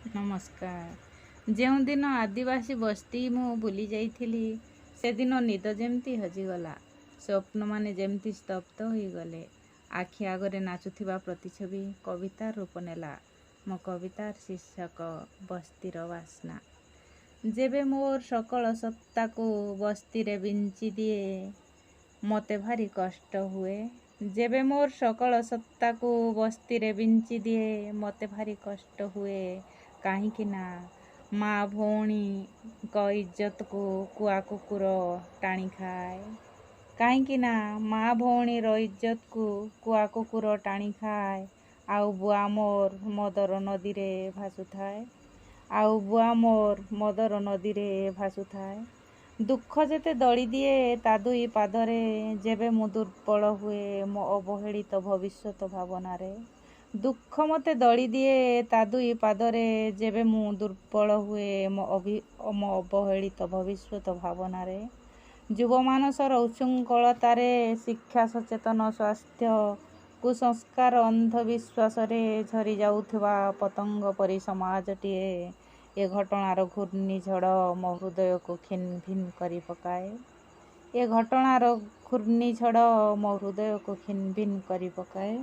ନମସ୍କାର। ଯେଉଁଦିନ ଆଦିବାସୀ ବସ୍ତି ମୁଁ ବୁଲି ଯାଇଥିଲି, ସେଦିନ ନିଦ ଯେମିତି ହଜିଗଲା। ସ୍ୱପ୍ନମାନେ ଯେମିତି ସ୍ତବ୍ଧ ହୋଇଗଲେ। ଆଖି ଆଗରେ ନାଚୁଥିବା ପ୍ରତିଛବି କବିତାର ରୂପ ନେଲା। ମୋ କବିତାର ଶୀର୍ଷକ ବସ୍ତିର ବାସ୍ନା। ଯେବେ ମୋର ସକଳ ସତ୍ତାକୁ ବସ୍ତିରେ ବିଞ୍ଚି ଦିଏ, ମୋତେ ଭାରି କଷ୍ଟ ହୁଏ। ଯେବେ ମୋର ସକଳ ସତ୍ତାକୁ ବସ୍ତିରେ ବିଞ୍ଚି ଦିଏ, ମୋତେ ଭାରି କଷ୍ଟ ହୁଏ। କାହିଁକି ନା ମା ଭଉଣୀଙ୍କ ଇଜ୍ଜତକୁ କୁଆ କୁକୁର ଟାଣି ଖାଏ। କାହିଁକି ନା ମା ଭଉଣୀର ଇଜ୍ଜତକୁ କୁଆ କୁକୁର ଟାଣି ଖାଏ। ଆଉ ବୁଆ ମୋର ମଦର ନଦୀରେ ଭାସୁଥାଏ। ଆଉ ବୁଆ ମୋର ମଦର ନଦୀରେ ଭାସୁଥାଏ। ଦୁଃଖ ଯେତେ ଦଳି ଦିଏ ତା ଦୁଇ ପାଦରେ, ଯେବେ ମୁଁ ଦୁର୍ବଳ ହୁଏ ମୋ ଅବହେଳିତ ଭବିଷ୍ୟତ ଭାବନାରେ। ଦୁଃଖ ମୋତେ ଦଳି ଦିଏ ତା ଦୁଇ ପାଦରେ, ଯେବେ ମୁଁ ଦୁର୍ବଳ ହୁଏ ମୋ ଅବହେଳିତ ଭବିଷ୍ୟତ ଭାବନାରେ। ଯୁବମାନସର ଉଚ୍ଛୃଙ୍ଖଳତାରେ, ଶିକ୍ଷା ସଚେତନ ସ୍ୱାସ୍ଥ୍ୟ କୁସଂସ୍କାର ଅନ୍ଧବିଶ୍ୱାସରେ ଝରି ଯାଉଥିବା ପତଙ୍ଗ ପରି ସମାଜଟିଏ ଏ ଘଟଣାର ଘୂର୍ଣ୍ଣିଝଡ଼ ମୋ ହୃଦୟକୁ ଖିନ ଭିନ କରି ପକାଏ। ଏ ଘଟଣାର ଘୂର୍ଣ୍ଣିଝଡ଼ ମୋ ହୃଦୟକୁ ଖିନ ଭିନ କରି ପକାଏ।